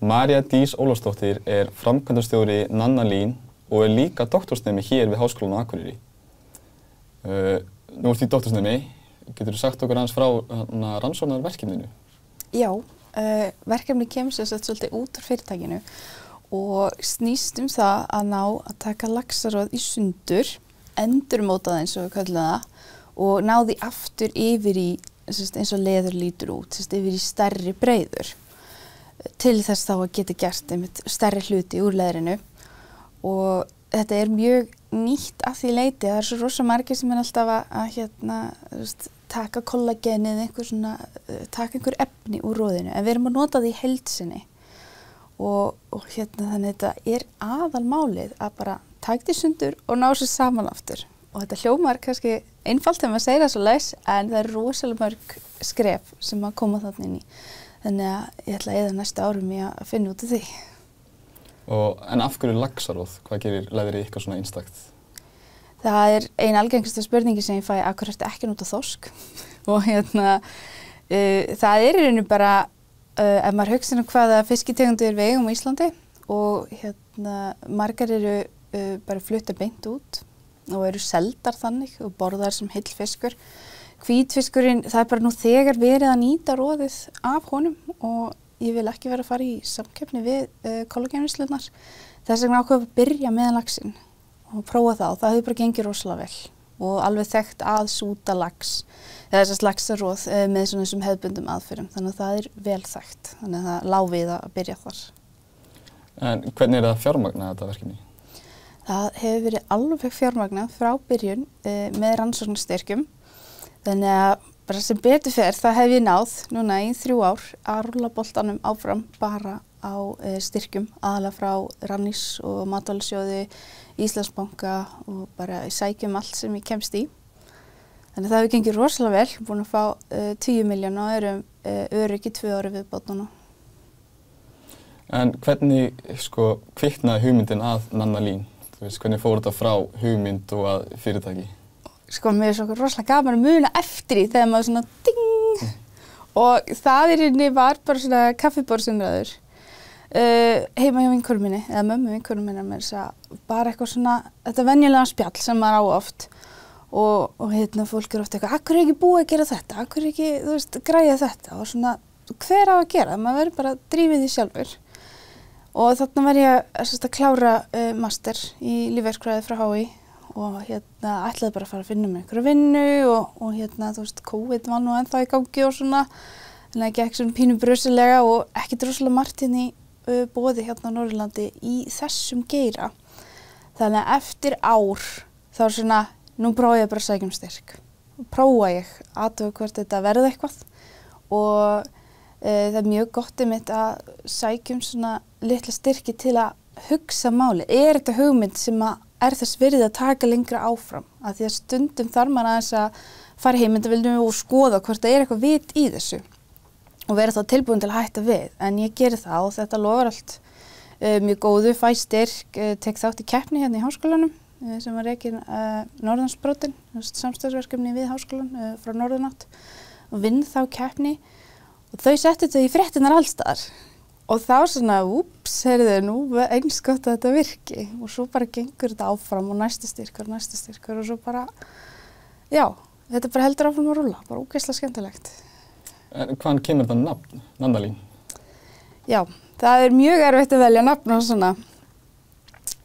María Dís Ólafsdóttir framkvæmdastjóri Nannalín og líka doktorsnemi hér við Háskólann á Akureyri. Nú ert í doktorsnemi, geturðu sagt okkur aðeins frá rannsóknarverkefninu? Já, verkefni kemur svolítið út úr fyrirtækinu og snýst það að ná að taka laxaroð í sundur, endurmóta það eins og við köllum það, og ná því aftur yfir í, eins og leður lítur út, yfir í stærri breiður. Til þess þá að geta gert stærri hluti úr leðrinu og þetta mjög nýtt að því leyti. Það svo rosa margir sem alltaf að taka kollagenið, taka einhver efni úr roðinu, en við erum að nota því í heild sinni og þannig þetta aðalmálið að bara taka því sundur og ná sér saman aftur. Og þetta hljómar kannski einfalt þegar maður segir það svo leys, en það rosalega mörg skref sem að koma þarna inn í. Þannig að ég ætla að eyða næstu árum í að finna út af því. En af hverju laxaroð? Hvað gerir leðrið ykkar svona einstakt? Það ein algengasta spurningi sem ég fæ, af hverju ertu ekki að nota þorsk? Og það í rauninni bara, ef maður hugsa hvaða fiskitegundir við eigum á Íslandi og margar eru bara fluttar beint út og eru seldar þannig og borðar sem heill fiskur. Hvítfiskurinn, það bara nú þegar verið að nýta roðið af honum og ég vil ekki vera að fara í samkeppni við kollagenvinnslunar. Þess vegna ákveð að byrja með laxinn og prófa það og það hefur bara gengið rosalega vel og alveg þekkt að súta lax, eða þessast laxaroð með svona þessum hefðbundum aðferðum. Þannig að það vel þekkt, þannig að það lá við að byrja þar. En hvernig það fjármagnað þetta verkefni? Það hefur verið alveg fjármagnað frá byrjun með rannsóknarstyrkjum. Þannig að bara sem betur fer, það hef ég náð núna í 3 ár að rúlla boltanum áfram bara á styrkjum, aðalega frá Rannís og Matvælasjóði, Íslandsbanka og bara sækjum allt sem ég kemst í. Þannig að það hefur gengið rosalega vel, búin að fá 10 milljón og erum örugg í 2 ári viðbót núna. En hvernig kviknaði hugmyndin að Nannalín? Hvernig fór þetta frá hugmynd og að fyrirtæki? Mér svo rosalega gaman að muna eftir í þegar maður svona ding og það í rauninni var bara svona kaffiborðsumræður heima hjá vinkonum minni eða mömmu vinkonum minni með þess að bara eitthvað svona þetta venjulega spjall sem maður á oft og fólk oft eitthvað, akkur ekki búið að gera þetta, akkur ekki, græja þetta og svona, hver á að gera, maður verður bara að drífa því sjálfur og þarna var ég að klára master í lífverkfræði frá HÍ og ætlaði bara að fara að finna mér einhverja vinnu og COVID var nú ennþá í gangi og svona þannig að gekk svona pínu brösulega og ekki droslega margt í boði á Norðurlandi í þessum geira. Þannig að eftir ár þá svona, nú prófa ég bara að sækja styrk. Prófa ég athuga hvort þetta verði eitthvað og það mjög gott að sækjum svona litla styrki til að hugsa máli. Þetta hugmynd sem þess virði að taka lengra áfram? Af því að stundum þarf maður aðeins að fara í heimildavildum og skoða hvort það eitthvað vit í þessu og vera þá tilbúin til að hætta við. En ég geri það og þetta lofar allt mjög góðu, fæ styrk, tek þátt í keppni hérna í háskólanum sem var rekin Norðurlandsbrautin, samstarfsverkefni við háskólan frá Norðurnátt og vinn þá keppni og þau settu þau í fréttirnar alls staðar. Og þá svona, nú eins gott að þetta virki og svo bara gengur þetta áfram og næsta styrkur og svo bara, já, þetta bara heldur áfram að rúlla, bara ógeðslega skemmtilegt. En hvaðan kemur þetta nafn, Nannalín? Já, það mjög erfitt að velja nafn og svona,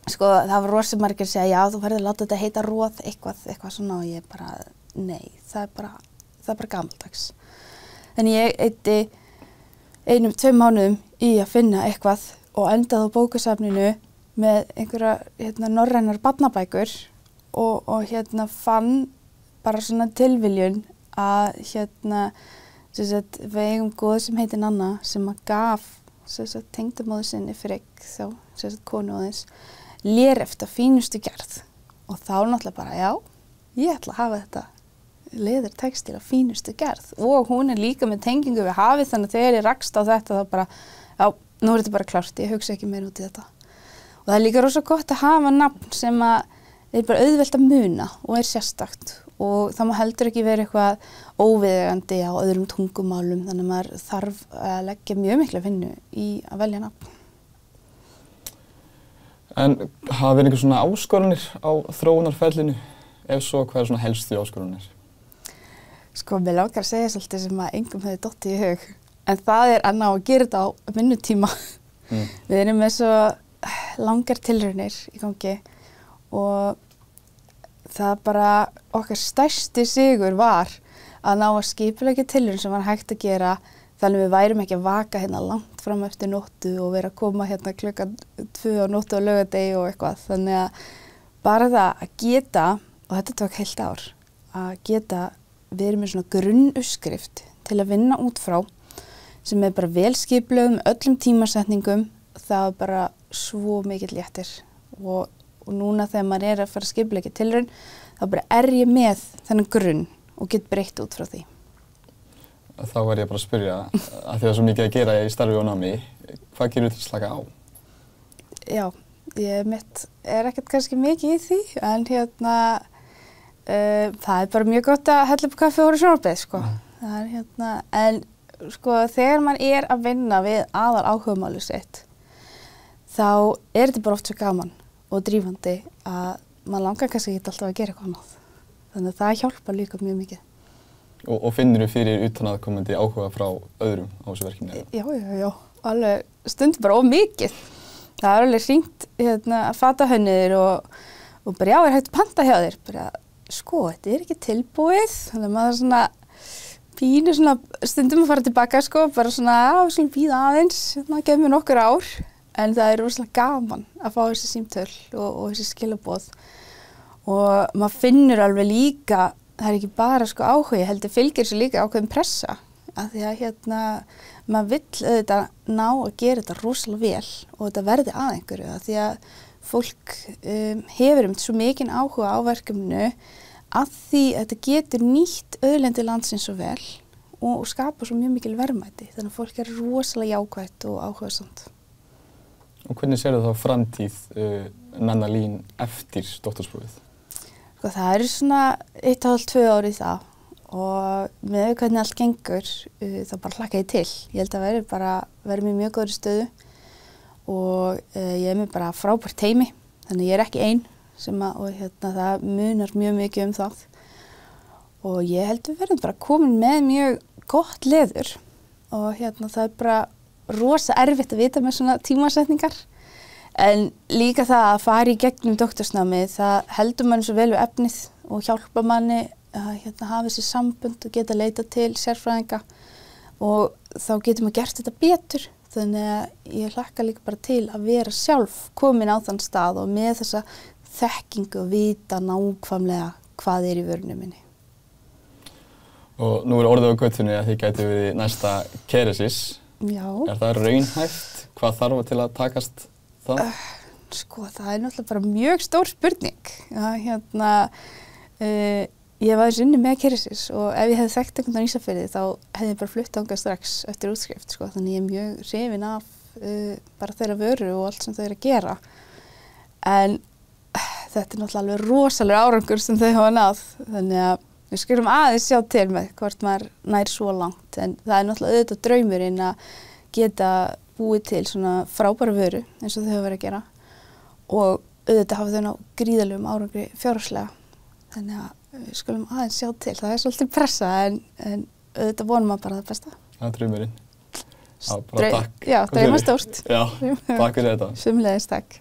það var rosa margir að segja, já, þú verður að láta þetta heita roð, eitthvað svona og ég bara, nei, það bara gamaldags. Þannig ég eyddi 1-2 mánuðum í að finna eitthvað og endaði á bókasafninu með einhverja norrænar barnabækur og fann bara svona tilviljun að við eigum góð sem heitir Nanna sem að gaf tengdamóður sinni Frigg, þá konu aðeins, lérefta fínustu gerð og þá náttúrulega bara, já, ég ætla að hafa þetta leðurtextíl af fínustu gerð og hún líka með tengingu við hafið þannig að þegar ég rakst á þetta þá bara, já, nú þetta bara klárt, ég hugsa ekki meira út í þetta. Og það líka rosa gott að hafa nafn sem að bara auðvelt að muna og sérstakt og það má heldur ekki vera eitthvað óviðeigandi á öðrum tungumálum, þannig að maður þarf að leggja mjög mikla vinnu í að velja nafn. En hafa verið einhver svona áskoranir á þróunarferlinu? Ef svo, hvað svona helstu áskoranir? Sko, mér langar að segja svolítið sem að engum hefði dottið í hug, en það er að ná að gera þetta á vinnutíma. Við erum með svo langar tilraunir í gangi og það bara okkar stærsti sigur var að ná að skipuleggja tilraun sem var hægt að gera þannig við værum ekki að vaka hérna langt fram eftir nóttu og vera að koma hérna klukkan 2 á nóttu á laugardegi og eitthvað. Þannig að bara það að geta, og þetta tók heilt ár, að geta verið með svona grunnuppskrift til að vinna út frá sem er bara vel skipulögð með öllum tímasetningum, það er bara svo mikill léttir og núna þegar maður er að fara að skipuleggja tilraun þá bara ég með þennan grunn og get breytt út frá því. Þá var ég bara að spyrja, að því það er svo mikið að gera í starfi og námi, hvað gerir þú til að slaka á? Já, ég er ekkert kannski mikið í því, en það er bara mjög gott að hella upp kaffi og horfa á sjónvarpið, sko. Það er en sko þegar maður er að vinna við aðal áhugamálið sitt, þá er þetta bara oft svo gaman og drífandi að maður langar kannski ekki alltaf að gera eitthvað annað. Þannig að það hjálpar líka mjög mikið. Og finnur þú fyrir utanaðkomandi áhuga frá öðrum á þessu verkefni? Já. Alveg stundum bara of mikið. Það er alveg hringt fatahönnuðir og bara já, er hægt að panta hjá þér? Bara, sko, þetta er ekki tilbúið. Þannig að maður svona pínu svona stundum að fara tilbaka, sko, bara svona, já, við skulum bíða aðeins, gefum við nokkur ár. En það er rosalega gaman að fá þessi símtöl og þessi skilaboð. Og maður finnur alveg líka, það er ekki bara sko áhugi, heldur fylgir þessu líka ákveðin pressa. Af því að maður vill auðvitað ná að gera þetta rosalega vel og þetta verði að einhverju. Af því að fólk hefur svo mikinn áhuga á verkefninu að því að þetta getur nýtt auðlendi landsins svo vel og skapa svo mjög mikil verðmæti. Þannig að fólk er rosalega jákvætt og áhugasamt. Og hvernig sérðu þá framtíð Nanna Lín eftir doktorsprófið? Sko, það eru svona 1,5–2 ár í það og með hvernig allt gengur þá bara hlakka ég til. Ég held að verði mér mjög góðri stöðu og ég er með bara frábært teymi, þannig ég er ekki ein og það munar mjög mikið um það. Og ég held við verðum bara komin með mjög gott leður og það er bara rosa erfitt að vita með svona tímasetningar. En líka það að fara í gegnum doktorsnámið, það heldur manni svo vel við efnið og hjálpa manni að hafa þessi sambund og geta leita til sérfræðinga og þá getur maður gert þetta betur. Þannig að ég hlakka líka bara til að vera sjálf komin á þann stað og með þessa þekkingu og vita nákvæmlega hvað er í vörunni minni. Og nú er orðið á götunni að þið gætu við næsta Kerecis. Já. Er það raunhæft? Hvað þarf til að takast það? Sko, það er náttúrulega bara mjög stór spurning. Ég var þessu inni með Kerecis og ef ég hefði þekkt einhvern á Ísafirði þá hefði ég bara flutt þangað strax eftir útskrift, sko. Þannig ég er mjög hrifin af bara þeirra vöru og allt sem þau eru að gera. En þetta er náttúrulega alveg rosalega árangur sem þau hafa náð. Þannig að við skulum aðeins sjá til með hvort maður nær svo langt, en það er náttúrulega auðvitað draumurinn að geta búið til svona frábæra vöru eins og þau hafa verið að gera og auðvitað hafa þau ná gríðarlegum árangri fjárhagslega. Þannig að við skulum aðeins sjá til. Það er svolítið pressa en auðvitað vonum maður bara það besta. Það er draumurinn. Já, bara takk. Já, drauma stórt. Já, takk fyrir þetta. Sömuleiðis, takk.